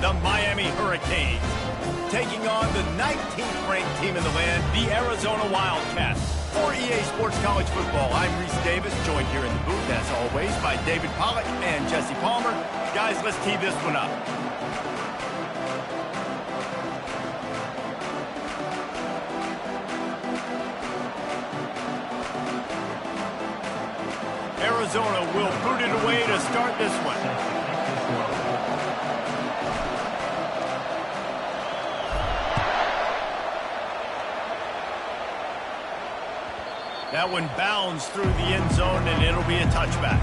the Miami Hurricanes, taking on the 19th ranked team in the land, the Arizona Wildcats. For EA Sports College Football, I'm Reese Davis, joined here in the booth, as always, by David Pollack and Jesse Palmer. Guys, let's tee this one up. Arizona will boot it away to start this one. That one bounds through the end zone, and it'll be a touchback.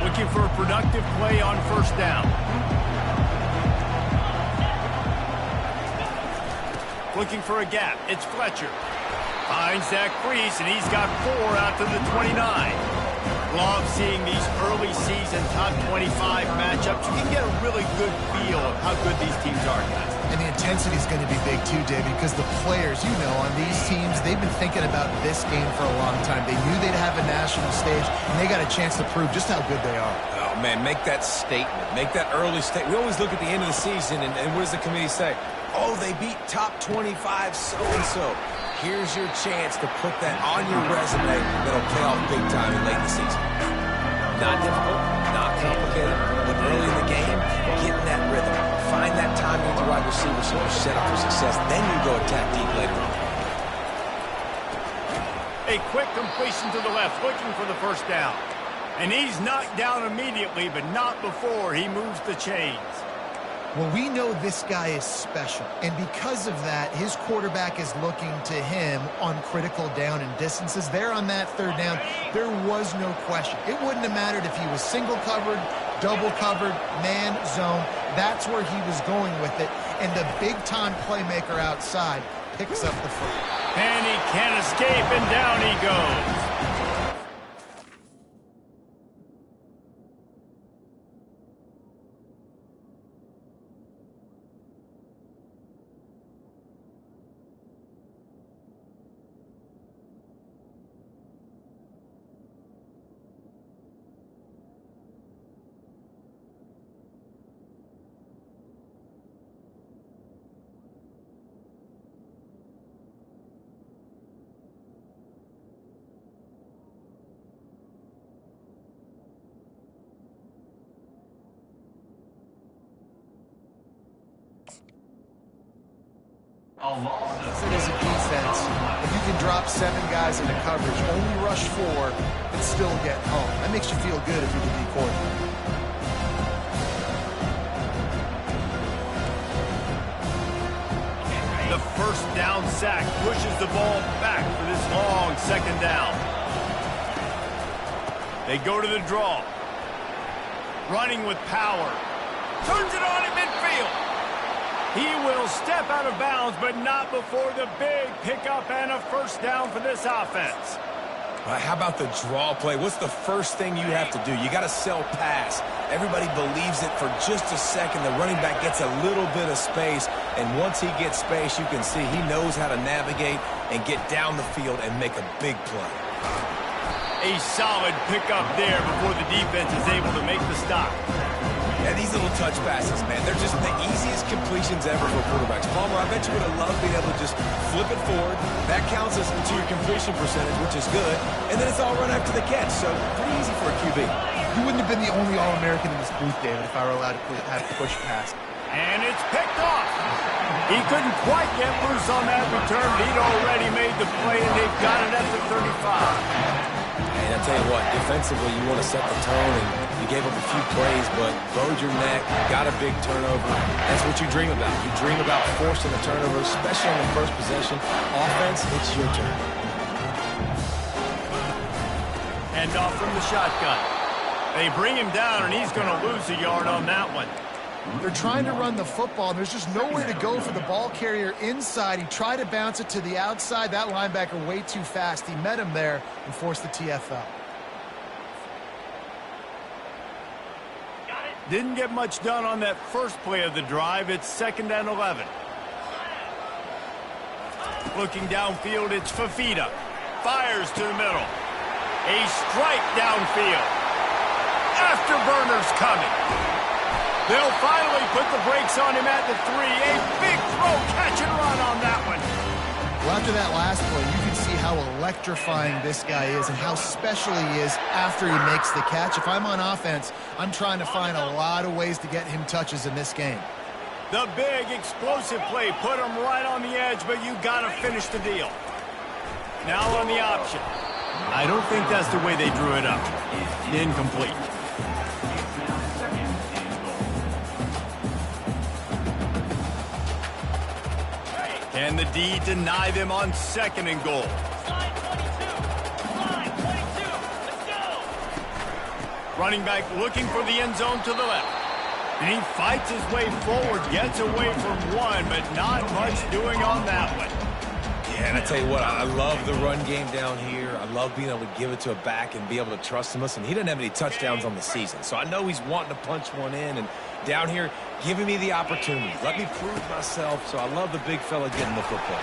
Looking for a productive play on first down. Looking for a gap. It's Fletcher. Finds that crease, and he's got 4 out to the 29. Love seeing these early season top 25 matchups. You can get a really good feel of how good these teams are, guys. And the intensity is going to be big too, David, because the players, you know, on these teams, they've been thinking about this game for a long time. They knew they'd have a national stage, and they got a chance to prove just how good they are. Oh, man, make that statement. Make that early statement. We always look at the end of the season, and what does the committee say? Oh, they beat top 25 so-and-so. Here's your chance to put that on your resume that'll pay off big time late in the season. Not difficult, not complicated, but early in the game, get in that rhythm. Find that timing with the wide receiver so you're set up for success. Then you go attack deep later on. A quick completion to the left, looking for the first down. And he's knocked down immediately, but not before he moves the chains. Well, we know this guy is special, and because of that, his quarterback is looking to him on critical down and distances. There on that third down, there was no question. It wouldn't have mattered if he was single covered, double covered, man, zone. That's where he was going with it, and the big-time playmaker outside picks up the foot. And he can't escape, and down he goes. It is a defense. If you can drop 7 guys into coverage, only rush 4, and still get home. That makes you feel good if you're the D coordinator. The first down sack pushes the ball back for this long second down. They go to the draw. Running with power. Turns it on in midfield. He will step out of bounds, but not before the big pickup and a first down for this offense. How about the draw play? What's the first thing you have to do? You got to sell pass. Everybody believes it for just a second. The running back gets a little bit of space, and once he gets space, you can see he knows how to navigate and get down the field and make a big play. A solid pickup there before the defense is able to make the stop. Yeah, these little touch passes, man, they're just the easiest completions ever for quarterbacks. Palmer, I bet you would have loved being able to just flip it forward. That counts as to your completion percentage, which is good. And then it's all run after the catch, so pretty easy for a QB. You wouldn't have been the only All-American in this booth, David, if I were allowed to have to push pass. And it's picked off. He couldn't quite get loose on that return. He'd already made the play, and they've got it at the 35. And I'll tell you what, defensively, you want to set the tone, and you gave up a few plays, but bowed your neck, got a big turnover. That's what you dream about. You dream about forcing a turnover, especially on the first possession. Offense, it's your turn. And off from the shotgun. They bring him down, and he's going to lose a yard on that one. They're trying to run the football, and there's just nowhere to go for the ball carrier inside. He tried to bounce it to the outside. That linebacker way too fast. He met him there and forced the TFL. Didn't get much done on that first play of the drive. It's 2nd and 11. looking downfield. It's Fafita. Fires to the middle. A strike downfield. Afterburner's coming. They'll finally put the brakes on him at the 3. A big throw, catch and run on that one. Well, after that last play, you can see how electrifying this guy is and how special he is after he makes the catch. If I'm on offense, I'm trying to find a lot of ways to get him touches in this game. The big explosive play put him right on the edge, but you got to finish the deal. Now on the option. I don't think that's the way they drew it up. Incomplete. Can the D deny them on 2nd and goal? Line 22. Line 22. Let's go. Running back looking for the end zone to the left. And he fights his way forward, gets away from one, but not much doing on that one. Yeah, and I tell you what, I love the run game down here. I love being able to give it to a back and be able to trust him. Listen, he doesn't have any touchdowns on the season, so I know he's wanting to punch one in. And down here, giving me the opportunity. Let me prove myself, so I love the big fella getting the football.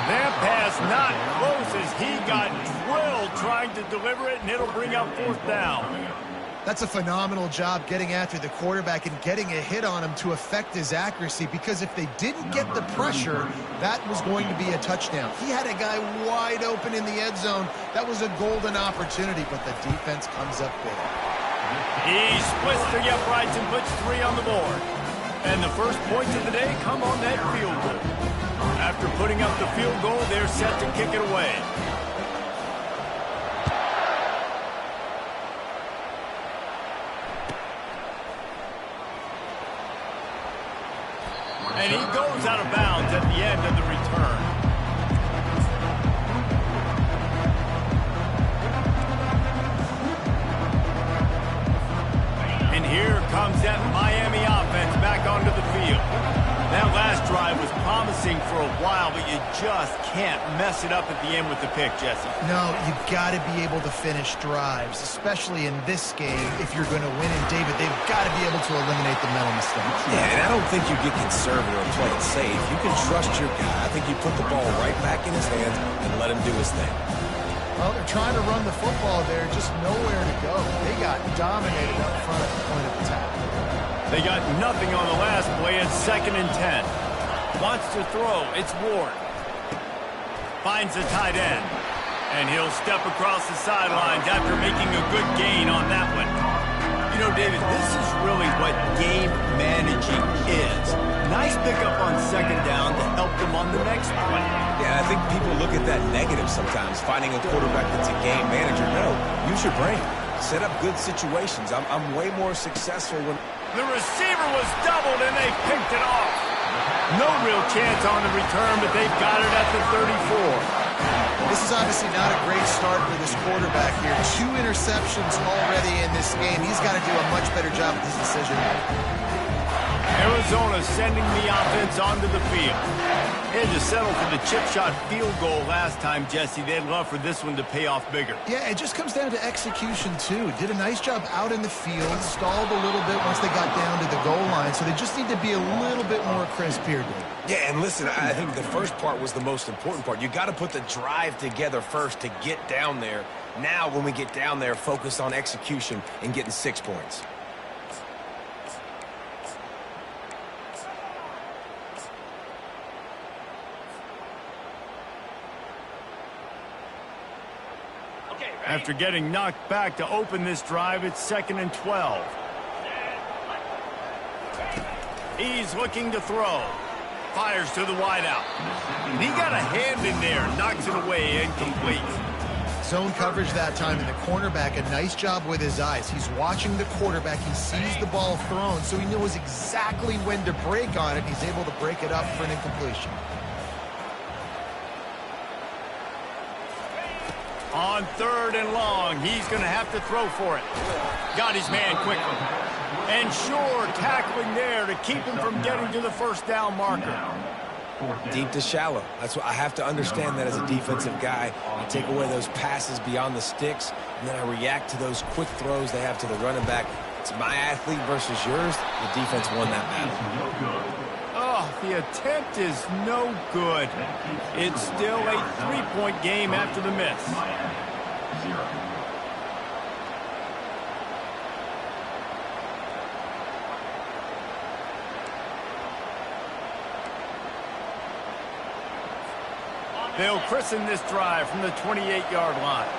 That pass not close as he got drilled trying to deliver it, and it'll bring up 4th down. That's a phenomenal job getting after the quarterback and getting a hit on him to affect his accuracy, because if they didn't get the pressure, that was going to be a touchdown. He had a guy wide open in the end zone. That was a golden opportunity, but the defense comes up big. He splits the uprights and puts 3 on the board. And the first points of the day come on that field goal. After putting up the field goal, they're set to kick it away. And he goes out of bounds at the end of the return. And here comes that Miami offense back onto the field. That last drive was promising for a while, but you just can't mess it up at the end with the pick, Jesse. No, you've got to be able to finish drives, especially in this game. If you're going to win, and David, they've got to be able to eliminate the mental mistakes. Yeah, and I don't think you get conservative or play it safe. You can trust your guy. I think you put the ball right back in his hands and let him do his thing. Well, they're trying to run the football there, just nowhere to go. They got dominated up front at the point of attack. They got nothing on the last play. It's 2nd and 10. Wants to throw. It's Ward. Finds the tight end. And he'll step across the sidelines after making a good gain on that one. You know, David, this is really what game managing is. Nice pickup on 2nd down to help them on the next play. Yeah, I think people look at that negative sometimes, finding a quarterback that's a game manager. No, use your brain. Set up good situations. I'm way more successful when... The receiver was doubled, and they picked it off. No real chance on the return, but they've got it at the 34. This is obviously not a great start for this quarterback here. 2 interceptions already in this game. He's got to do a much better job with his decision. Arizona sending the offense onto the field. They had to settle for the chip shot field goal last time, Jesse. They'd love for this one to pay off bigger. Yeah, it just comes down to execution, too. Did a nice job out in the field, stalled a little bit once they got down to the goal line, so they just need to be a little bit more crisp here, Dave. Yeah, and listen, I think the first part was the most important part. You got to put the drive together first to get down there. Now, when we get down there, focus on execution and getting 6 points. After getting knocked back to open this drive, it's 2nd and 12. He's looking to throw. Fires to the wideout. And he got a hand in there, knocks it away, incomplete. Zone coverage that time, and the cornerback, a nice job with his eyes. He's watching the quarterback. He sees the ball thrown, so he knows exactly when to break on it. He's able to break it up for an incompletion. On 3rd and long, he's going to have to throw for it. Got his man quickly. And sure, tackling there to keep him from getting to the first down marker. Deep to shallow. That's what I have to understand that as a defensive guy. I take away those passes beyond the sticks, and then I react to those quick throws they have to the running back. It's my athlete versus yours. The defense won that battle. Oh, The attempt is no good. It's still a 3-point game after the miss. They'll christen this drive from the 28-yard line.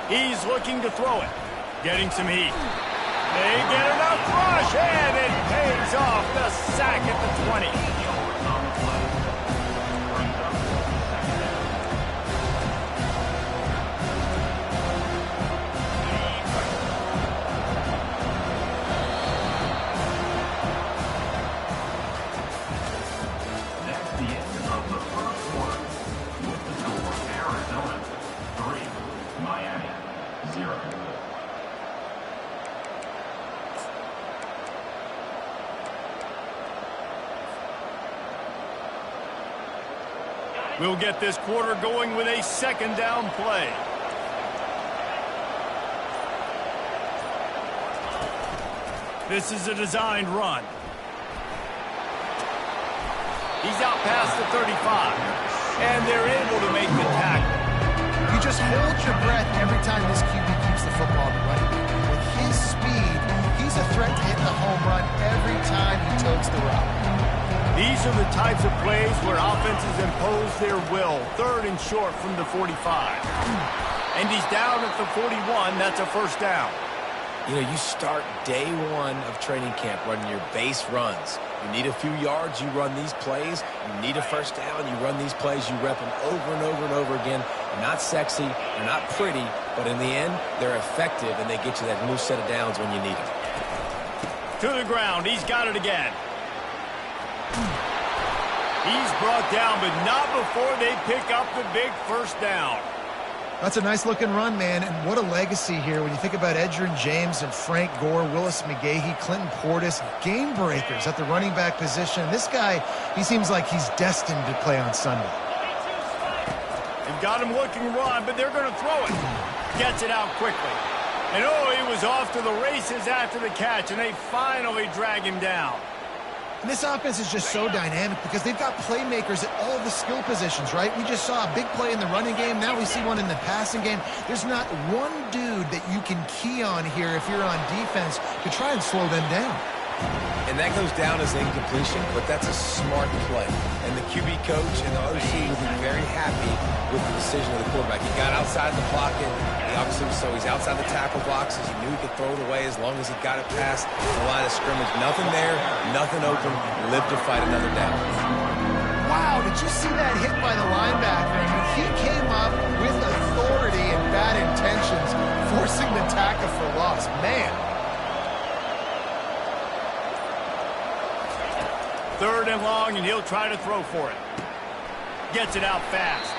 He's looking to throw it. Getting some heat. They get enough rush, and it pays off. The sack at the 20. We'll get this quarter going with a second down play. This is a designed run. He's out past the 35, and they're able to make the tackle. You just hold your breath every time this QB keeps the football in the running game. With his speed, he's a threat to hit the home run every time he totes the rock. These are the types of plays where offenses impose their will. Third and short from the 45. And he's down at the 41. That's a first down. You know, you start day one of training camp running your base runs. You need a few yards, you run these plays. You need a first down, you run these plays. You rep them over and over and over again. They're not sexy, they're not pretty, but in the end, they're effective, and they get you that new set of downs when you need them. To the ground. He's got it again. He's brought down, but not before they pick up the big first down. That's a nice-looking run, man, and what a legacy here when you think about Edgerrin James and Frank Gore, Willis McGahee, Clinton Portis, game breakers at the running back position. This guy, he seems like he's destined to play on Sunday. They've got him looking run, but they're going to throw it. Gets it out quickly. And oh, he was off to the races after the catch, and they finally drag him down. And this offense is just so dynamic because they've got playmakers at all of the skill positions, right? We just saw a big play in the running game. Now we see one in the passing game. There's not one dude that you can key on here if you're on defense to try and slow them down. And that goes down as incompletion, but that's a smart play. And the QB coach and the OC will be very happy with the decision of the quarterback. He got outside the pocket. He obviously, so he's outside the tackle boxes. He knew he could throw it away as long as he got it past the line of scrimmage. Nothing there, nothing open. Live to fight another down. Wow, did you see that hit by the linebacker? I mean, he came up with authority and bad intentions, forcing the tackle for loss. Man. Third and long, and he'll try to throw for it. Gets it out fast.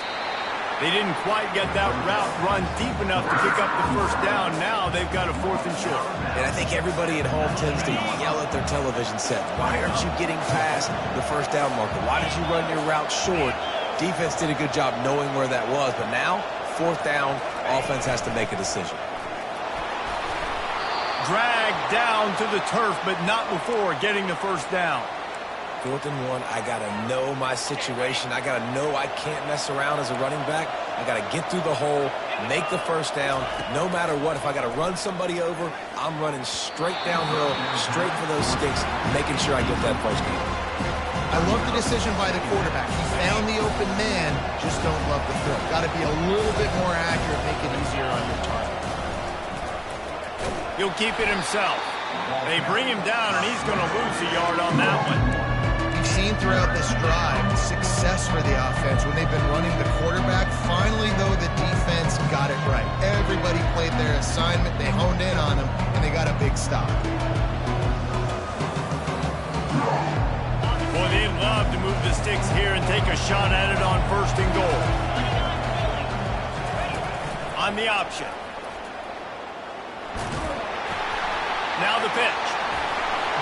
They didn't quite get that route run deep enough to pick up the first down. Now they've got a fourth and short. And I think everybody at home tends to yell at their television set. Why aren't you getting past the first down marker? Why did you run your route short? Defense did a good job knowing where that was, but now, fourth down, offense has to make a decision. Dragged down to the turf, but not before getting the first down. 4th and 1, I got to know my situation. I got to know I can't mess around as a running back. I got to get through the hole, make the first down. No matter what, if I got to run somebody over, I'm running straight downhill, straight for those sticks, making sure I get that first down. I love the decision by the quarterback. He found the open man, just don't love the throw. Got to be a little bit more accurate, make it easier on your target. He'll keep it himself. They bring him down, and he's going to lose a yard on that one. Seen throughout this drive, success for the offense when they've been running the quarterback. Finally, though, the defense got it right. Everybody played their assignment. They honed in on them, and they got a big stop. Boy, they'd love to move the sticks here and take a shot at it on 1st and goal. On the option. Now the pitch.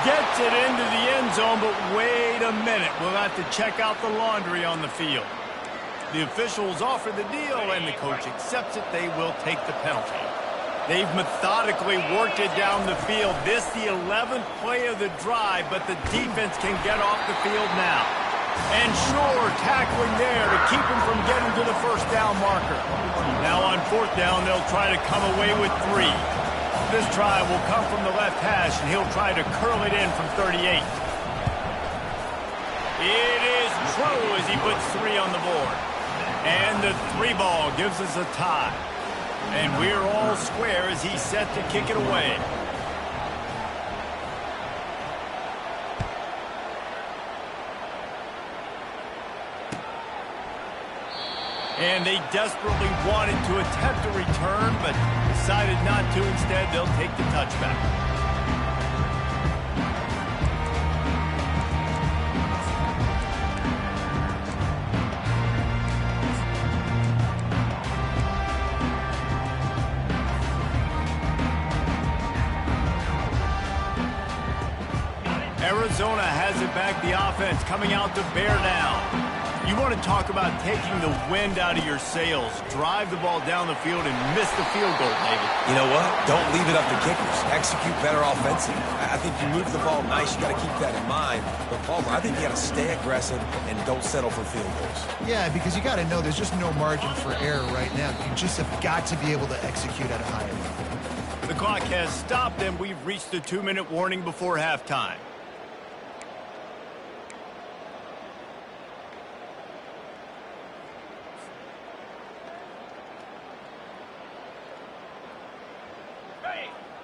Gets it into the end zone, but wait a minute. We'll have to check out the laundry on the field. The officials offer the deal, and the coach accepts it. They will take the penalty. They've methodically worked it down the field. This the 11th play of the drive, but the defense can get off the field now. And sure, tackling there to keep him from getting to the first down marker. Now on fourth down, they'll try to come away with 3. This try will come from the left hash, and he'll try to curl it in from 38. It is true as he puts 3 on the board. And the 3 ball gives us a tie. And we're all square as he's set to kick it away. And they desperately wanted to attempt a return, but decided not to. Instead, they'll take the touchback. Arizona has it back, the offense coming out to bear down. You want to talk about taking the wind out of your sails. Drive the ball down the field and miss the field goal, David. You know what? Don't leave it up to kickers. Execute better offensively. I think you move the ball nice. You got to keep that in mind. But, Palmer, I think you got to stay aggressive and don't settle for field goals. Yeah, because you got to know there's just no margin for error right now. You just have got to be able to execute at a higher level. The clock has stopped, and we've reached the 2-minute warning before halftime.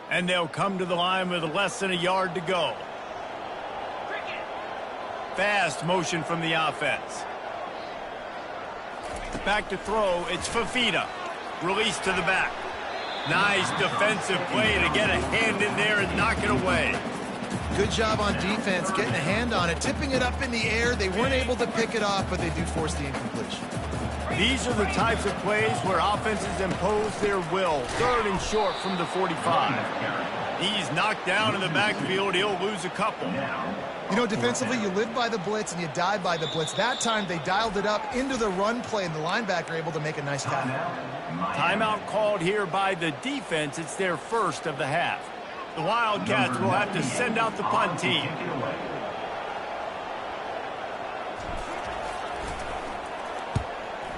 And they'll come to the line with less than a yard to go. Fast motion from the offense. Back to throw, it's Fafita. Release to the back. Nice defensive play to get a hand in there and knock it away. Good job on defense getting a hand on it, tipping it up in the air. They weren't able to pick it off, but they do force the incompletion. These are the types of plays where offenses impose their will. 3rd and short from the 45. He's knocked down in the backfield. He'll lose a couple. You know, defensively, you live by the blitz and you die by the blitz. That time, they dialed it up into the run play, and the linebacker able to make a nice tackle. Timeout called here by the defense. It's their first of the half. The Wildcats will have to send out the punt team.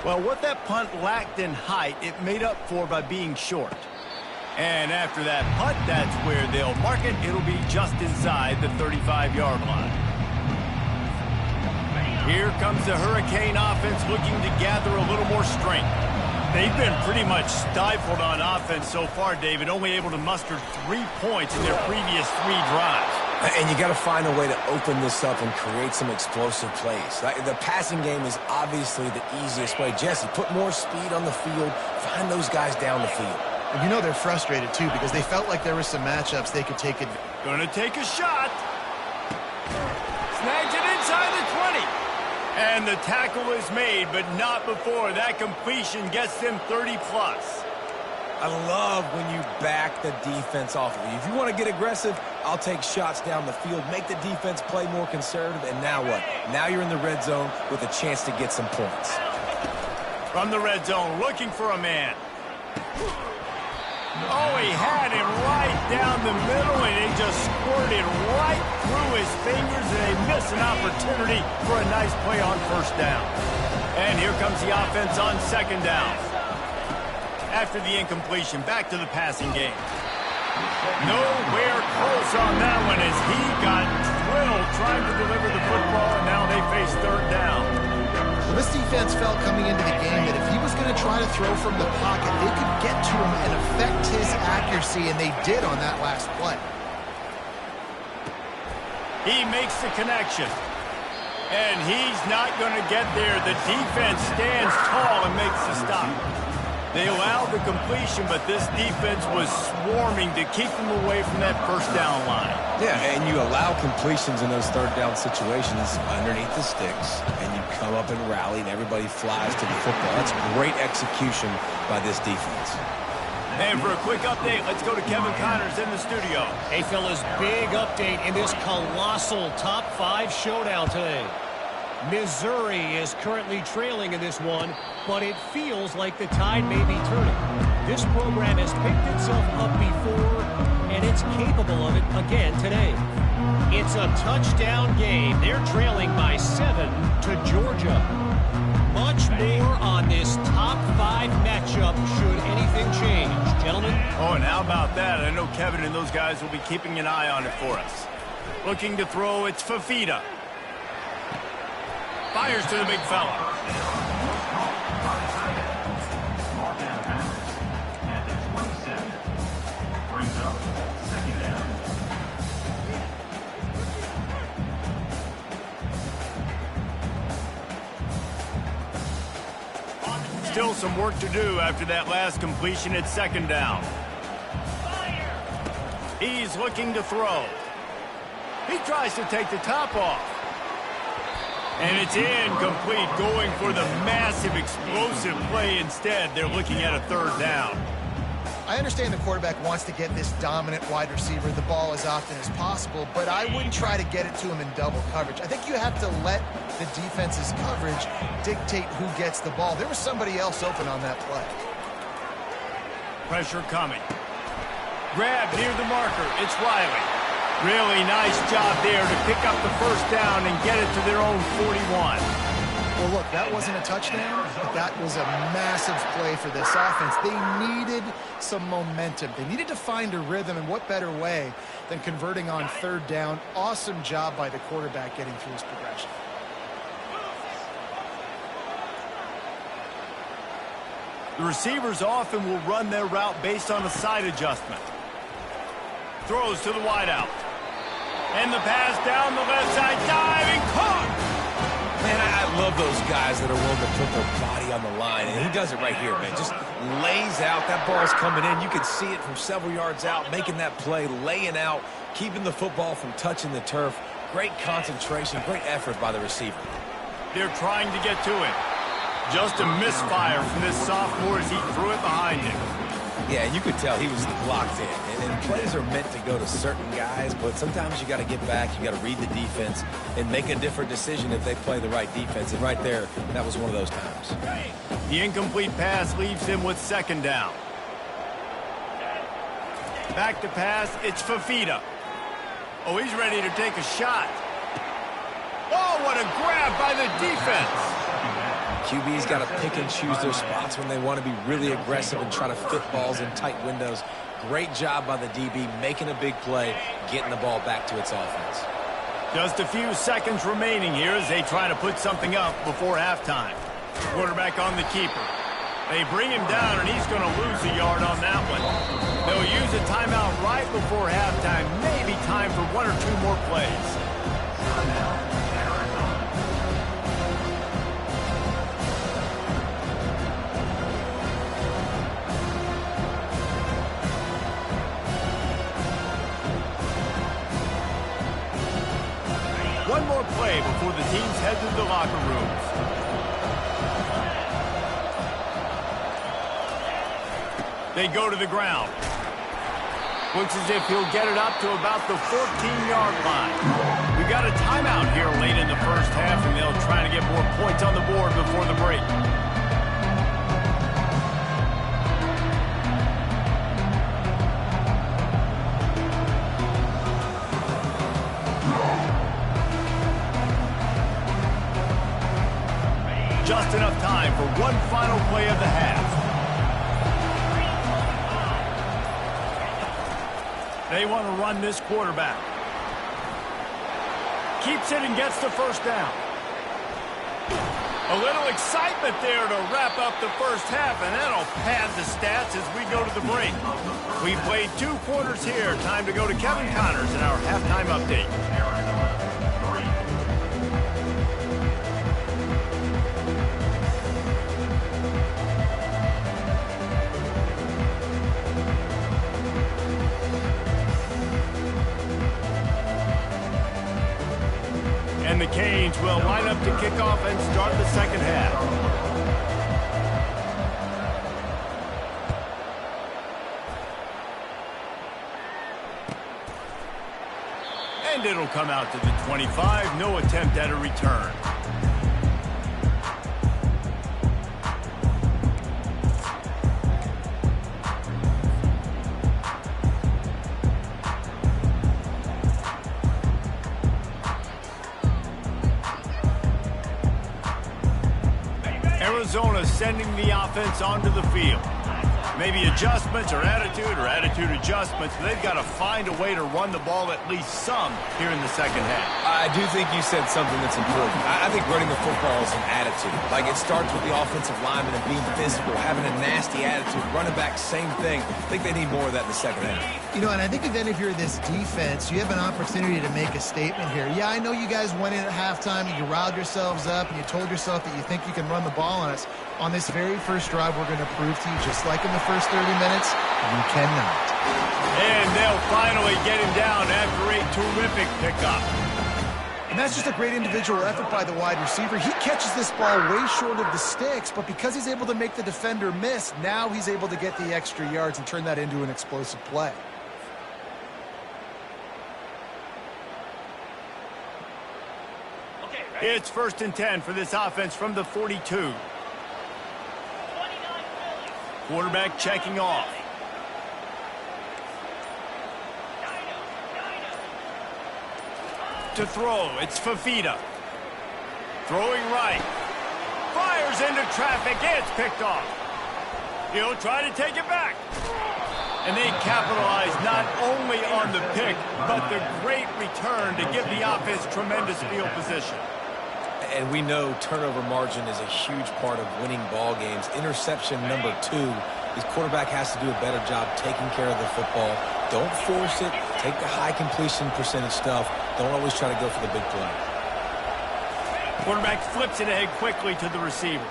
Well, what that punt lacked in height, it made up for by being short. And after that punt, that's where they'll mark it. It'll be just inside the 35-yard line. Here comes the Hurricane offense looking to gather a little more strength. They've been pretty much stifled on offense so far, David, only able to muster 3 points in their previous 3 drives. And you got to find a way to open this up and create some explosive plays. The passing game is obviously the easiest way. Jesse, put more speed on the field. Find those guys down the field. And you know they're frustrated, too, because they felt like there were some matchups they could take advantage. Gonna take a shot. Snags it inside the 20. And the tackle is made, but not before. That completion gets them 30-plus. I love when you back the defense off of you. If you want to get aggressive, I'll take shots down the field, make the defense play more conservative, and now what? Now you're in the red zone with a chance to get some points. From the red zone, looking for a man. Oh, he had him right down the middle, and he just squirted right through his fingers, and they miss an opportunity for a nice play on first down. And here comes the offense on second down. After the incompletion, back to the passing game. Nowhere close on that one as he got drilled trying to deliver the football, and now they face third down. Well, this defense felt coming into the game that if he was going to try to throw from the pocket, they could get to him and affect his accuracy, and they did on that last play. He makes the connection. And he's not going to get there. The defense stands tall and makes the stop. They allowed the completion, but this defense was swarming to keep them away from that first down line. Yeah, and you allow completions in those third down situations underneath the sticks, and you come up and rally, and everybody flies to the football. That's great execution by this defense. And for a quick update, let's go to Kevin Connors in the studio. Hey, fellas, big update in this colossal top 5 showdown today. Missouri is currently trailing in this one, but it feels like the tide may be turning. This program has picked itself up before, and it's capable of it again today. It's a touchdown game. They're trailing by 7 to Georgia. Much more on this top 5 matchup should anything change. Gentlemen? Oh, and how about that? I know Kevin and those guys will be keeping an eye on it for us. Looking to throw, it's Fafita. Fires to the big fella. Still some work to do after that last completion at second down. He's looking to throw. He tries to take the top off. And it's incomplete, going for the massive explosive play instead. They're looking at a third down. I understand the quarterback wants to get this dominant wide receiver the ball as often as possible, but I wouldn't try to get it to him in double coverage. I think you have to let the defense's coverage dictate who gets the ball. There was somebody else open on that play. Pressure coming. Grab near the marker. It's Riley. Really nice job there to pick up the first down and get it to their own 41. Well, look, that wasn't a touchdown, but that was a massive play for this offense. They needed some momentum. They needed to find a rhythm, and what better way than converting on third down. Awesome job by the quarterback getting through his progression. The receivers often will run their route based on a side adjustment. Throws to the wideout. And the pass down the left side, diving, caught! Man, I love those guys that are willing to put their body on the line, and he does it right here, man. Just lays out. That ball's coming in. You can see it from several yards out, making that play, laying out, keeping the football from touching the turf. Great concentration, great effort by the receiver. They're trying to get to it. Just a misfire from this sophomore as he threw it behind him. Yeah, you could tell he was locked in. And plays are meant to go to certain guys, but sometimes you got to get back, you got to read the defense, and make a different decision if they play the right defense. And right there, that was one of those times. The incomplete pass leaves him with second down. Back to pass, it's Fafita. Oh, he's ready to take a shot. Oh, what a grab by the defense. QB's got to pick and choose their spots when they want to be really aggressive and try to fit balls in tight windows. Great job by the DB making a big play, getting the ball back to its offense. Just a few seconds remaining here as they try to put something up before halftime. Quarterback on the keeper. They bring him down, and he's going to lose a yard on that one. They'll use a timeout right before halftime. Maybe time for one or two more plays. One more play before the teams head to the locker rooms. They go to the ground. Looks as if he'll get it up to about the 14-yard line. We've got a timeout here late in the first half, and they'll try to get more points on the board before the break. Just enough time for one final play of the half. They want to run this quarterback. Keeps it and gets the first down. A little excitement there to wrap up the first half, and that'll pad the stats as we go to the break. We've played 2 quarters here. Time to go to Kevin Connors in our halftime update. And the Canes will line up to kick off and start the second half. And it'll come out to the 25. No attempt at a return. Arizona sending the offense onto the field. Maybe adjustments or attitude adjustments. They've got to find a way to run the ball at least some here in the second half. I do think you said something that's important. I think running the football is an attitude. Like, it starts with the offensive lineman and being physical, having a nasty attitude. Running back, same thing. I think they need more of that in the second half. You know, and I think then if you're this defense, you have an opportunity to make a statement here. Yeah, I know you guys went in at halftime and you riled yourselves up and you told yourself that you think you can run the ball on us. On this very first drive, we're going to prove to you, just like in the first 30 minutes, you cannot. And they'll finally get him down after a terrific pickup. And that's just a great individual effort by the wide receiver. He catches this ball way short of the sticks, but because he's able to make the defender miss, now he's able to get the extra yards and turn that into an explosive play. It's 1st and 10 for this offense from the 42. Quarterback checking off. To throw, it's Fafita. Throwing right. Fires into traffic. It's picked off. He'll try to take it back. And they capitalize not only on the pick, but the great return to give the offense tremendous field position. And we know turnover margin is a huge part of winning ball games. Interception number 2. His quarterback has to do a better job taking care of the football. Don't force it. Take the high completion percentage stuff. Don't always try to go for the big play. Quarterback flips it ahead quickly to the receiver.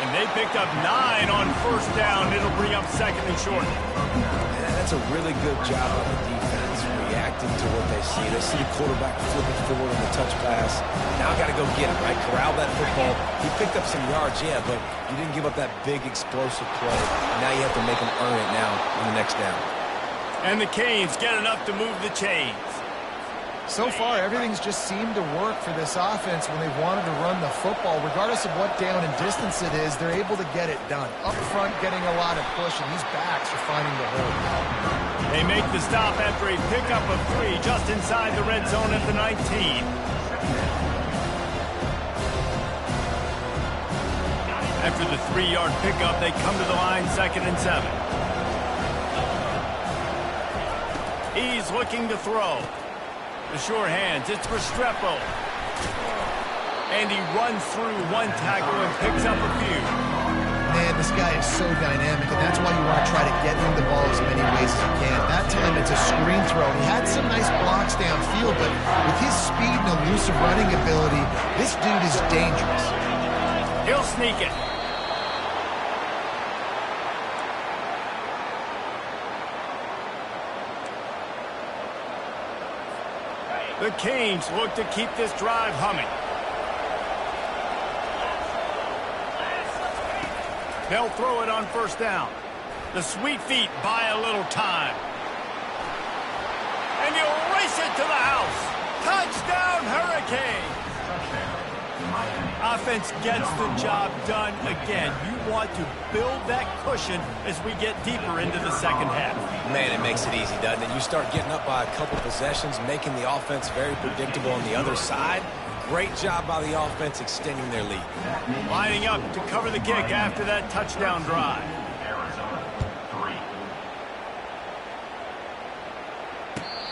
And they picked up 9 on 1st down. It'll bring up 2nd and short. And that's a really good job on the defense, reacting to what they see. They see the quarterback flipping forward on the touch pass. Now got to go get it, right? Corral that football. He picked up some yards, yeah, but you didn't give up that big explosive play. Now you have to make him earn it now in the next down. And the Canes get enough to move the chains. So far, everything's just seemed to work for this offense when they've wanted to run the football. Regardless of what down and distance it is, they're able to get it done. Up front, getting a lot of push, and these backs are finding the hole. They make the stop after a pickup of 3 just inside the red zone at the 19. After the 3-yard pickup, they come to the line 2nd and 7. He's looking to throw. The sure hands, it's Restrepo. And he runs through 1 tackle and picks up a few. Man, this guy is so dynamic, and that's why you want to try to get him the ball as many ways as you can. That time, it's a screen throw. He had some nice blocks downfield, but with his speed and elusive running ability, this dude is dangerous. He'll sneak it. The Canes look to keep this drive humming. They'll throw it on 1st down. The sweet feet buy a little time. And he'll race it to the house. Touchdown, Hurricane! Offense gets the job done again. You want to build that cushion as we get deeper into the second half. Man, it makes it easy, doesn't it? You start getting up by a couple possessions, making the offense very predictable on the other side. Great job by the offense extending their lead. Lining up to cover the kick after that touchdown drive.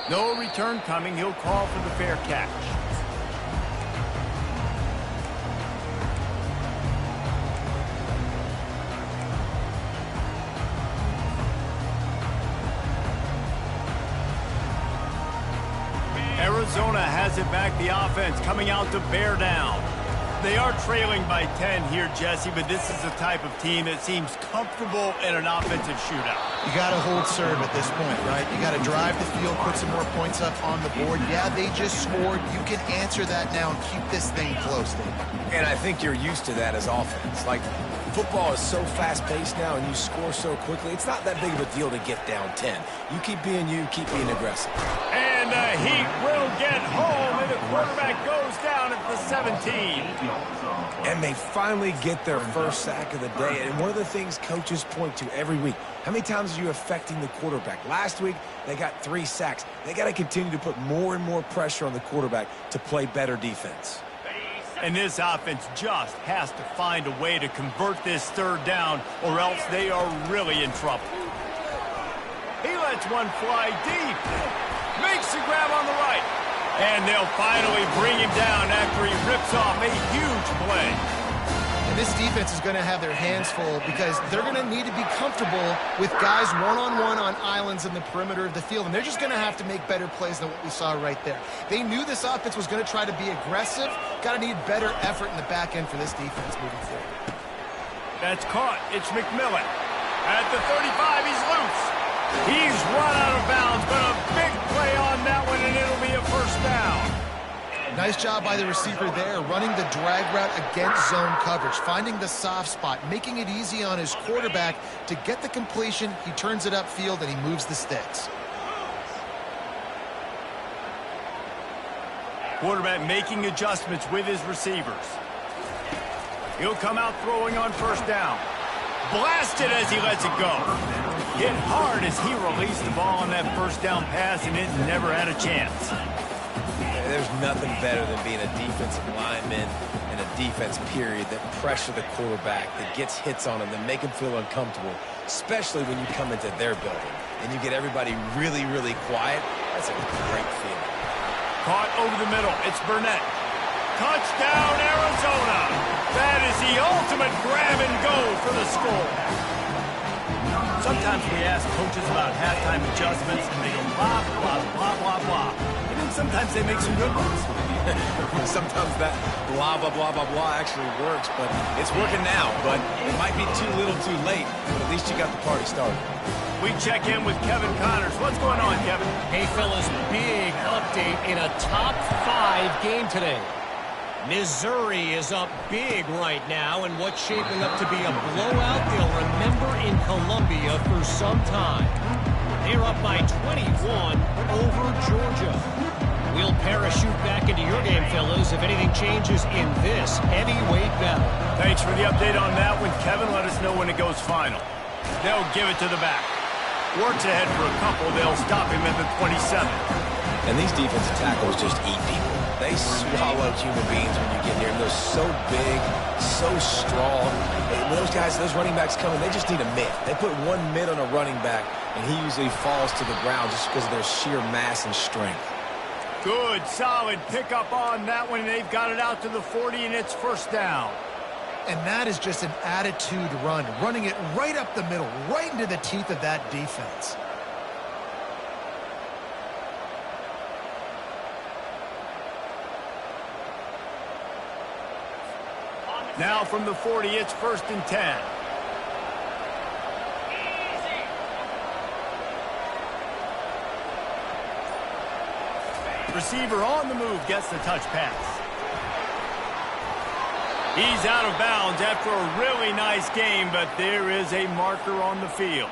No return coming. He'll call for the fair catch. Arizona has it back. The offense coming out to bear down. They are trailing by 10 here, Jesse, but this is the type of team that seems comfortable in an offensive shootout. You got to hold serve at this point, right? You got to drive the field, put some more points up on the board. Yeah, they just scored. You can answer that now and keep this thing close, Dave. And I think you're used to that as offense. Like, football is so fast-paced now and you score so quickly, it's not that big of a deal to get down 10. You keep being you, keep being aggressive. And the Heat will get home, and the quarterback goes down at the 17. And they finally get their first sack of the day. And one of the things coaches point to every week, how many times are you affecting the quarterback? Last week, they got 3 sacks. They got to continue to put more and more pressure on the quarterback to play better defense. And this offense just has to find a way to convert this third down, or else they are really in trouble. He lets one fly deep. Makes the grab on the right. And they'll finally bring him down after he rips off a huge play. And this defense is going to have their hands full because they're going to need to be comfortable with guys one-on-one on islands in the perimeter of the field. And they're just going to have to make better plays than what we saw right there. They knew this offense was going to try to be aggressive. Got to need better effort in the back end for this defense moving forward. That's caught. It's McMillan. At the 35, he's loose. He's run out of bounds, but a big play on that one, and it'll be a first down. Nice job by the receiver there, running the drag route against zone coverage, finding the soft spot, making it easy on his quarterback to get the completion. He turns it upfield, and he moves the sticks. Quarterback making adjustments with his receivers. He'll come out throwing on first down. Blasted as he lets it go. Hit hard as he released the ball on that first down pass, and it never had a chance. There's nothing better than being a defensive lineman and a defense period that pressure the quarterback, that gets hits on him, that make him feel uncomfortable, especially when you come into their building and you get everybody really, really quiet. That's a great feeling. Caught over the middle. It's Burnett. Touchdown, Arizona. That is the ultimate grab and go for the score. Sometimes we ask coaches about halftime adjustments, and they go blah, blah, blah, blah, blah. And then sometimes they make some good ones. Sometimes that blah, blah, blah, blah, blah actually works, but it's working now. But it might be too little too late, but at least you got the party started. We check in with Kevin Connors. What's going on, Kevin? Hey, fellas, big update in a top 5 game today. Missouri is up big right now in what's shaping up to be a blowout they'll remember in Columbia for some time. They're up by 21 over Georgia. We'll parachute back into your game, fellas, if anything changes in this heavyweight battle. Thanks for the update on that one, Kevin. Let us know when it goes final. They'll give it to the back. Works ahead for a couple. They'll stop him at the 27. And these defensive tackles just eat people. They swallow human beings when you get near them. They're so big, so strong. When those guys, those running backs come in, they just need a mid. They put one mid on a running back, and he usually falls to the ground just because of their sheer mass and strength. Good, solid pickup on that one. They've got it out to the 40, and it's first down. And that is just an attitude run, running it right up the middle, right into the teeth of that defense. Now from the 40, it's 1st and 10. Receiver on the move gets the touch pass. He's out of bounds after a really nice game, but there is a marker on the field.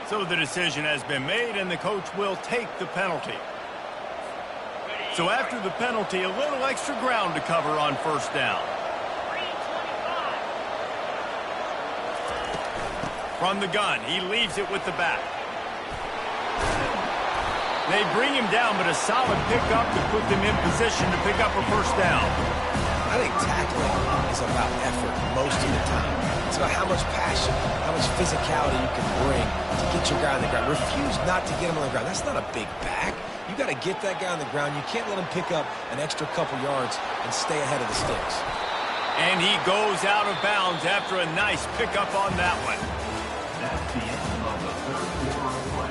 So the decision has been made, and the coach will take the penalty. So after the penalty, a little extra ground to cover on first down. From the gun, he leaves it with the back. They bring him down, but a solid pickup to put them in position to pick up a first down. I think tackling is about effort most of the time. It's about how much passion, how much physicality you can bring to get your guy on the ground. Refuse not to get him on the ground. That's not a big back. You got to get that guy on the ground. You can't let him pick up an extra couple yards and stay ahead of the sticks. And he goes out of bounds after a nice pickup on that one. That's the end of the third quarter of play.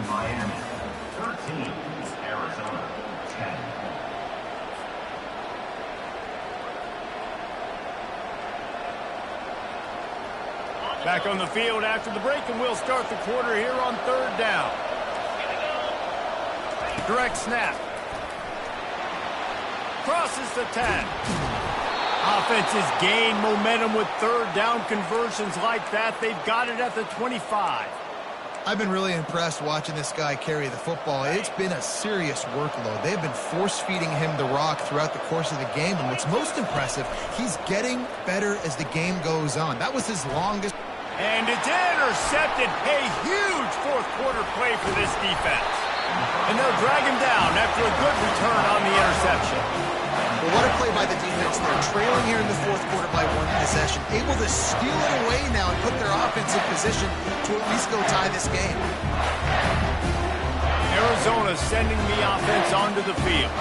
Miami 13, Arizona 10. Back on the field after the break, and we'll start the quarter here on third down. Direct snap. Crosses the 10. Offenses gain momentum with third down conversions like that. They've got it at the 25. I've been really impressed watching this guy carry the football. It's been a serious workload. They've been force-feeding him the rock throughout the course of the game, and what's most impressive, he's getting better as the game goes on. That was his longest. And it's intercepted. A huge fourth quarter play for this defense. And they'll drag him down after a good return on the interception. Well, what a play by the defense there. Trailing here in the fourth quarter by one possession. Able to steal it away now and put their offense in position to at least go tie this game. Arizona sending the offense onto the field.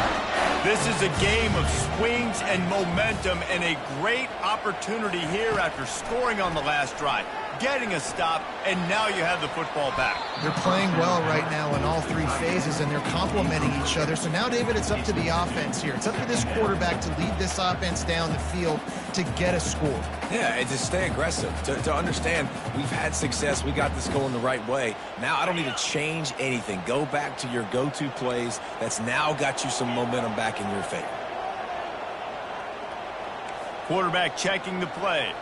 This is a game of swings and momentum and a great opportunity here after scoring on the last drive, getting a stop, and now you have the football back. They're playing well right now in all three phases, and they're complementing each other. So now, David, it's up to the offense here. It's up to this quarterback to lead this offense down the field to get a score. Yeah, and to stay aggressive, to understand we've had success, we got this going the right way. Now I don't need to change anything. Go back to your go-to plays. That's now got you some momentum back in your favor. Quarterback checking the play.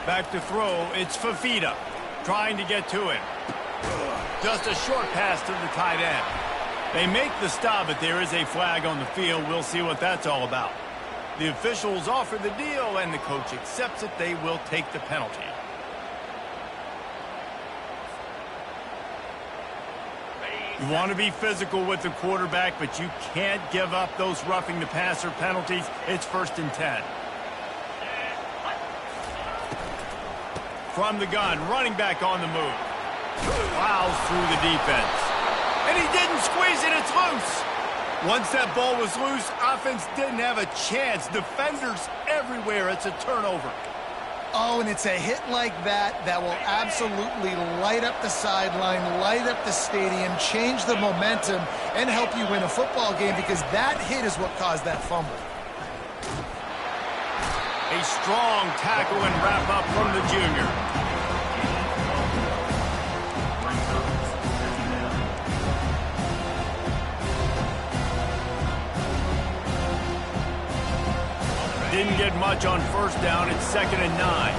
Back to throw, it's Fafita trying to get to him. Just a short pass to the tight end. They make the stop, but there is a flag on the field. We'll see what that's all about. The officials offer the deal, and the coach accepts it. They will take the penalty. You want to be physical with the quarterback, but you can't give up those roughing the passer penalties. It's 1st and 10. From the gun, running back on the move. Plows through the defense. And he didn't squeeze it, it's loose. Once that ball was loose, offense didn't have a chance. Defenders everywhere, it's a turnover. Oh, and it's a hit like that that will absolutely light up the sideline, light up the stadium, change the momentum, and help you win a football game, because that hit is what caused that fumble. A strong tackle and wrap up from the junior. Didn't get much on 1st down. It's 2nd and 9.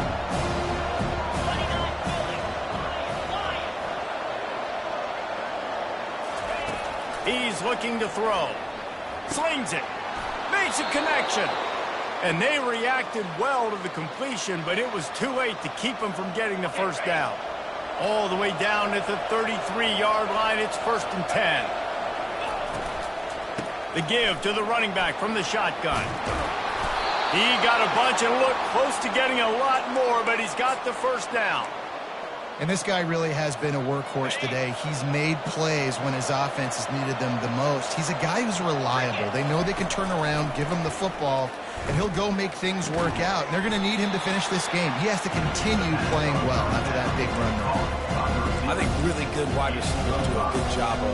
He's looking to throw. Slings it. Makes a connection. And they reacted well to the completion, but it was too late to keep them from getting the 1st down. All the way down at the 33-yard line, it's 1st and 10. The give to the running back from the shotgun. He got a bunch and looked close to getting a lot more, but he's got the 1st down. And this guy really has been a workhorse today. He's made plays when his offense has needed them the most. He's a guy who's reliable. They know they can turn around, give him the football, and he'll go make things work out. And they're going to need him to finish this game. He has to continue playing well after that big run there. I think really good wide receivers do a good job of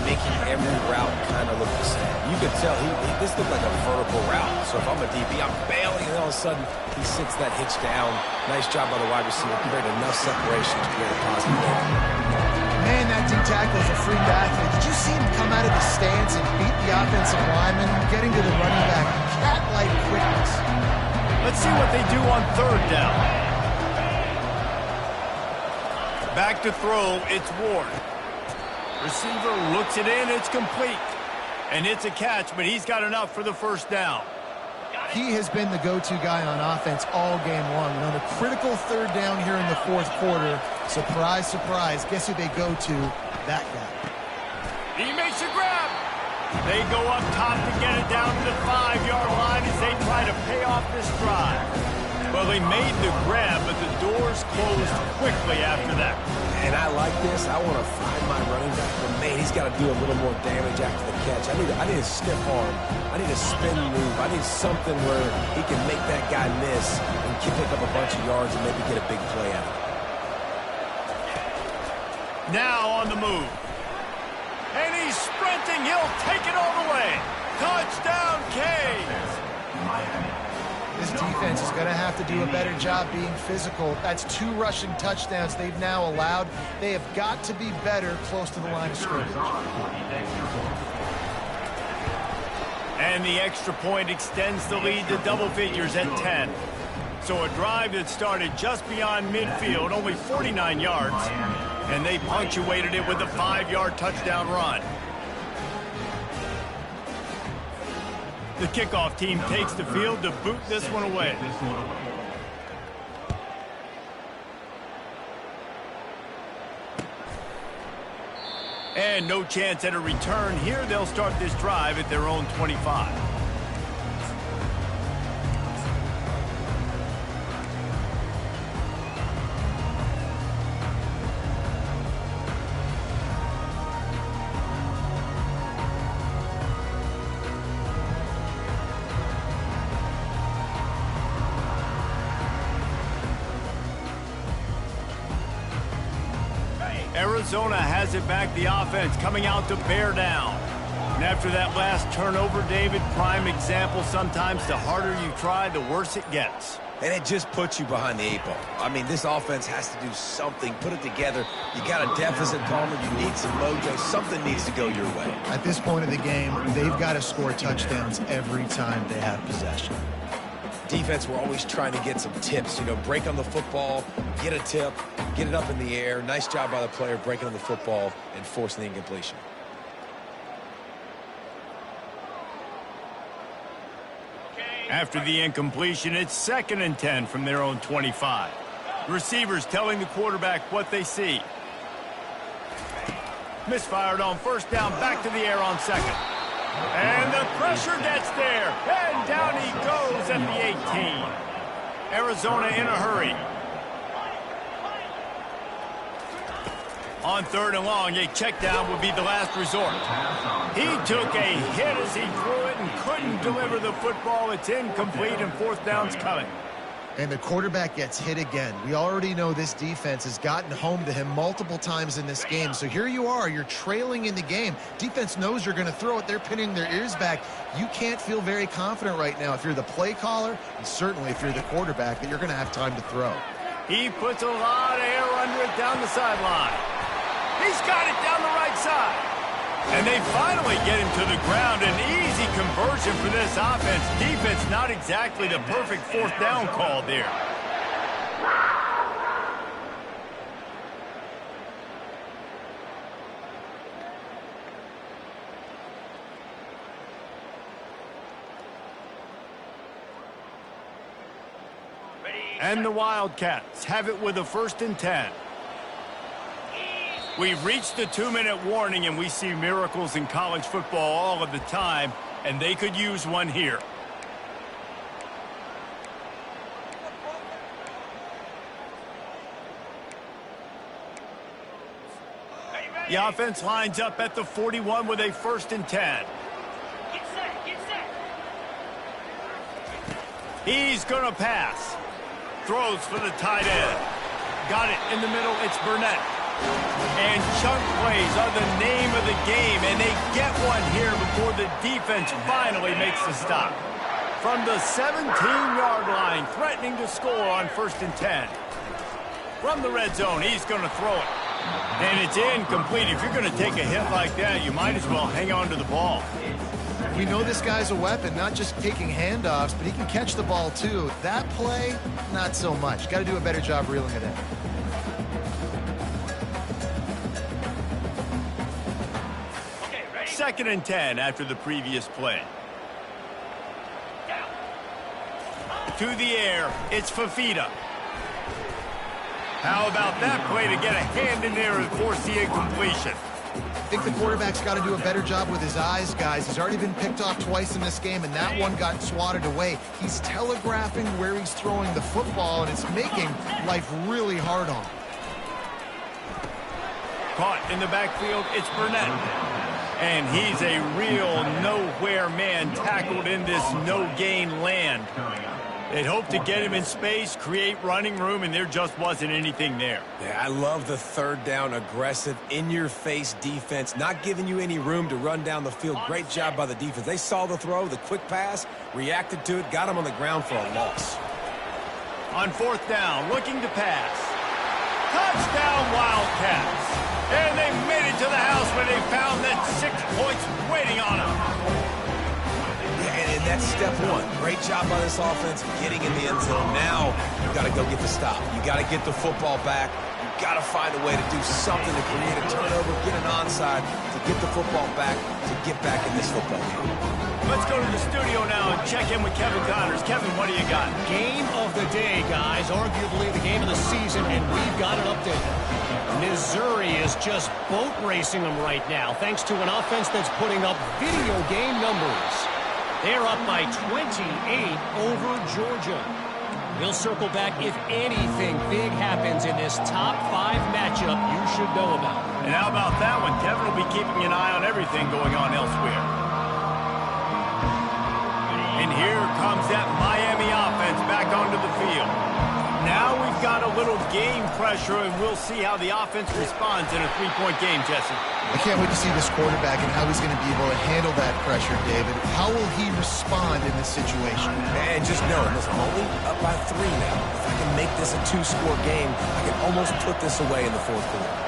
making every route kind of look the same. You could tell this looked like a vertical route. So if I'm a DB, I'm bailing, and all of a sudden he sits that hitch down. Nice job by the wide receiver, creating enough separation to create a positive game. Man, that D tackle is a freak athlete. Did you see him come out of the stance and beat the offensive lineman, getting to the running back? Cat-like quickness. Let's see what they do on 3rd down. Back to throw, it's Ward. Receiver looks it in, it's complete. And it's a catch, but he's got enough for the 1st down. He has been the go-to guy on offense all game long. And on a critical 3rd down here in the 4th quarter, surprise, surprise, guess who they go to? That guy. He makes a grab. They go up top to get it down to the 5-yard line as they try to pay off this drive. Well, they made the grab, but the doors closed quickly after that. And I like this. I want to find my running back, but man, he's got to do a little more damage after the catch. I need a stiff arm. I need a spin move. I need something where he can make that guy miss and pick up a bunch of yards and maybe get a big play out of it. Now on the move. And he's sprinting. He'll take it all the way. Touchdown, Canes. This defense is going to have to do a better job being physical. That's 2 rushing touchdowns they've now allowed. They have got to be better close to the line of scrimmage. And the extra point extends the lead to double figures at 10. So a drive that started just beyond midfield, only 49 yards, and they punctuated it with a 5-yard touchdown run. The kickoff team takes the field to boot this one away. And no chance at a return here. They'll start this drive at their own 25. Arizona has it back, the offense coming out to bear down. And after that last turnover, David, prime example, sometimes the harder you try, the worse it gets. And it just puts you behind the 8 ball. I mean, this offense has to do something, put it together. You got a deficit, Palmer. You need some mojo. Something needs to go your way. At this point of the game, they've got to score touchdowns every time they have possession. Defense, we're always trying to get some tips. You know, break on the football, get a tip, get it up in the air. Nice job by the player breaking on the football and forcing the incompletion. After the incompletion, it's 2nd and 10 from their own 25. Receivers telling the quarterback what they see. Misfired on 1st down, back to the air on 2nd. And the pressure gets there, and down he goes at the 18. Arizona in a hurry. On 3rd and long, a check down would be the last resort. He took a hit as he threw it and couldn't deliver the football. It's incomplete, and 4th down's coming. And the quarterback gets hit again. We already know this defense has gotten home to him multiple times in this game. So here you are, you're trailing in the game. Defense knows you're going to throw it. They're pinning their ears back. You can't feel very confident right now if you're the play caller, and certainly if you're the quarterback, that you're going to have time to throw. He puts a lot of air under it down the sideline. He's got it down the right side. And they finally get him to the ground. An easy conversion for this offense. Defense not exactly the perfect 4th down call there. And the Wildcats have it with a 1st and 10. We've reached the 2-minute warning, and we see miracles in college football all of the time, and they could use one here. The offense lines up at the 41 with a 1st and 10. Get set, get set. He's going to pass. Throws for the tight end. Got it in the middle. It's Burnett. And chunk plays are the name of the game, and they get one here before the defense finally makes the stop. From the 17-yard line, threatening to score on 1st and 10. From the red zone, he's going to throw it. And it's incomplete. If you're going to take a hit like that, you might as well hang on to the ball. We know this guy's a weapon, not just taking handoffs, but he can catch the ball too. That play, not so much. Got to do a better job reeling it in. Okay, ready? 2nd and 10 after the previous play. Down. To the air, it's Fafita. How about that play to get a hand in there and force the incompletion? I think the quarterback's got to do a better job with his eyes, guys. He's already been picked off twice in this game, and that one got swatted away. He's telegraphing where he's throwing the football, and it's making life really hard on him. Caught in the backfield, it's Burnett. And he's a real nowhere man tackled in this no-gain land. They'd hoped to get him in space, create running room, and there just wasn't anything there. Yeah, I love the 3rd down aggressive, in-your-face defense, not giving you any room to run down the field. Great job by the defense. They saw the throw, the quick pass, reacted to it, got him on the ground for a loss. On 4th down, looking to pass. Touchdown, Wildcats. And they made it to the house where they found that 6 points waiting on them. And that's step one. Great job by this offense getting in the end zone. Now you got to go get the stop. You got to get the football back. You got to find a way to do something to create a turnover, get an onside, to get the football back, to get back in this football game. Let's go to the studio now and check in with Kevin Connors. Kevin, what do you got? Game of the day, guys. Arguably the game of the season, and we've got an update. Missouri is just boat racing them right now, thanks to an offense that's putting up video game numbers. They're up by 28 over Georgia. We'll circle back if anything big happens in this top 5 matchup you should know about. And how about that one? Kevin will be keeping an eye on everything going on elsewhere. And here comes that Miami offense back onto the field. Now we've got a little game pressure, and we'll see how the offense responds in a three-point game, Jesse. I can't wait to see this quarterback and how he's going to be able to handle that pressure, David. How will he respond in this situation? And just know, listen, I'm only up by 3 now. If I can make this a 2-score game, I can almost put this away in the fourth quarter.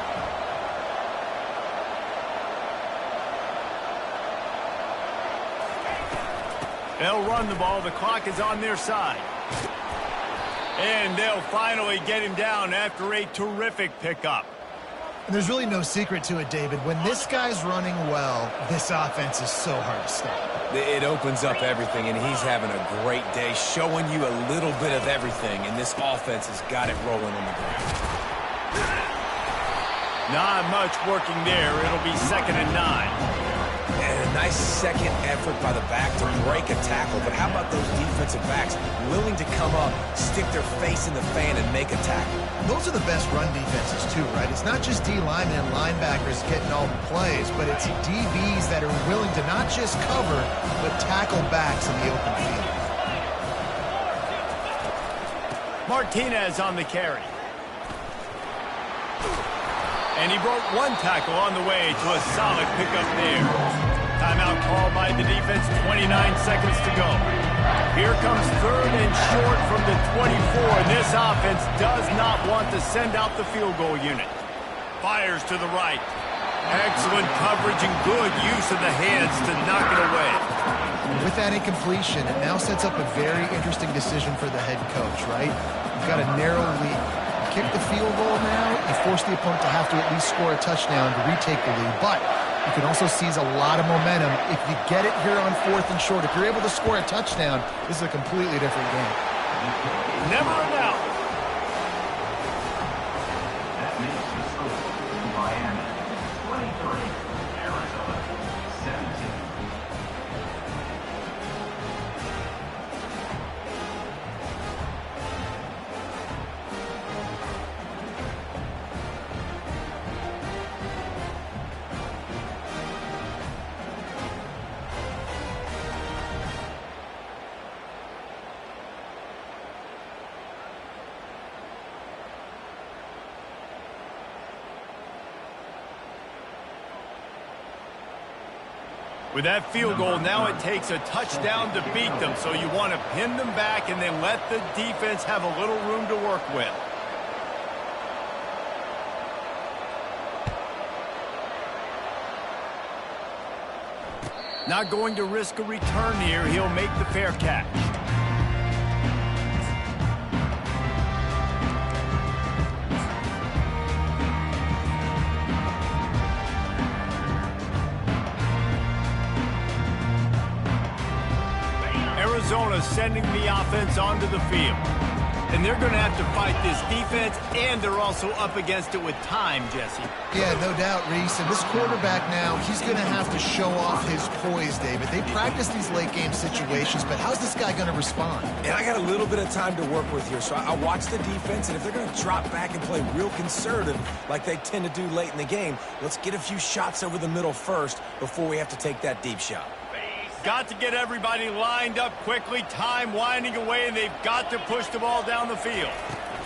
They'll run the ball. The clock is on their side. And they'll finally get him down after a terrific pickup. And there's really no secret to it, David. When this guy's running well, this offense is so hard to stop. It opens up everything, and he's having a great day, showing you a little bit of everything, and this offense has got it rolling on the ground. Not much working there. It'll be 2nd and 9. And a nice second effort by the back to break a tackle. But how about those defensive backs willing to come up, stick their face in the fan, and make a tackle? Those are the best run defenses, too, right? It's not just D linemen and linebackers getting all the plays, but it's DBs that are willing to not just cover, but tackle backs in the open field. Martinez on the carry. And he broke 1 tackle on the way to a solid pickup there. Timeout called by the defense, 29 seconds to go. Here comes 3rd and short from the 24. This offense does not want to send out the field goal unit. Fires to the right. Excellent coverage and good use of the hands to knock it away. With that incompletion, it now sets up a very interesting decision for the head coach, right? You've got a narrow lead. You kick the field goal now, you force the opponent to have to at least score a touchdown to retake the lead. But you can also seize a lot of momentum if you get it here on 4th and short. If you're able to score a touchdown, this is a completely different game. Never an out. That makes the score Miami 23, Arizona 17. With that field goal, now it takes a touchdown to beat them, so you want to pin them back and then let the defense have a little room to work with. Not going to risk a return here. He'll make the fair catch. Arizona sending the offense onto the field. And they're going to have to fight this defense, and they're also up against it with time, Jesse. Yeah, no doubt, Reese. And this quarterback now, he's going to have to show off his poise, David. They practice these late-game situations, but how's this guy going to respond? And I got a little bit of time to work with here, so I watch the defense, and if they're going to drop back and play real conservative like they tend to do late in the game, let's get a few shots over the middle first before we have to take that deep shot. Got to get everybody lined up quickly, time winding away, and they've got to push the ball down the field.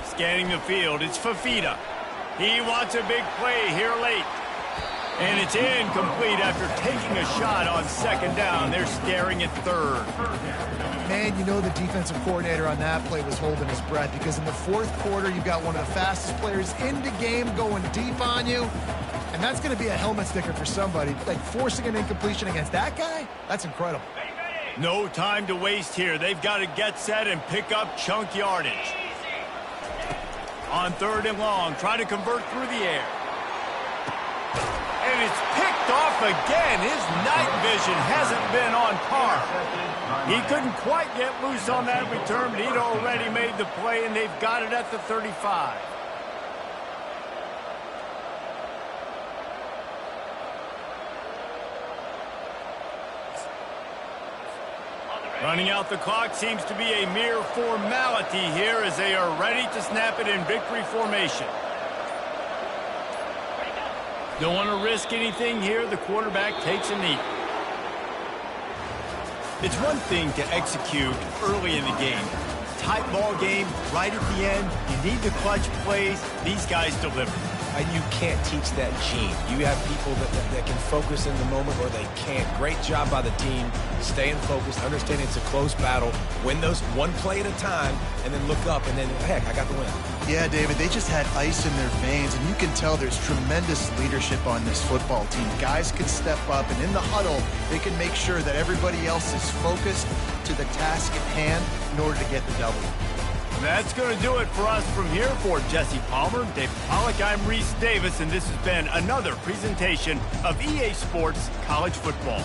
Scanning the field, it's Fafita. He wants a big play here late. And it's incomplete after taking a shot on 2nd down. They're staring at 3rd. Man, you know the defensive coordinator on that play was holding his breath because in the 4th quarter, you've got one of the fastest players in the game going deep on you. And that's going to be a helmet sticker for somebody. Like, forcing an incompletion against that guy, that's incredible. No time to waste here. They've got to get set and pick up chunk yardage. On 3rd and long, trying to convert through the air. And it's picked off again. His night vision hasn't been on par. He couldn't quite get loose on that return, but he'd already made the play, and they've got it at the 35. Running out the clock seems to be a mere formality here as they are ready to snap it in victory formation. Don't want to risk anything here. The quarterback takes a knee. It's one thing to execute early in the game. tight ball game right at the end. You need the clutch plays. These guys deliver. And you can't teach that gene. You have people that can focus in the moment or they can't. Great job by the team, staying focused, understanding it's a close battle, win those one play at a time, and then look up, and then, heck, I got the win. Yeah, David, they just had ice in their veins, and you can tell there's tremendous leadership on this football team. Guys can step up, and in the huddle, they can make sure that everybody else is focused to the task at hand in order to get the W. That's going to do it for us from here. For Jesse Palmer, David Pollack, I'm Reese Davis, and this has been another presentation of EA Sports College Football.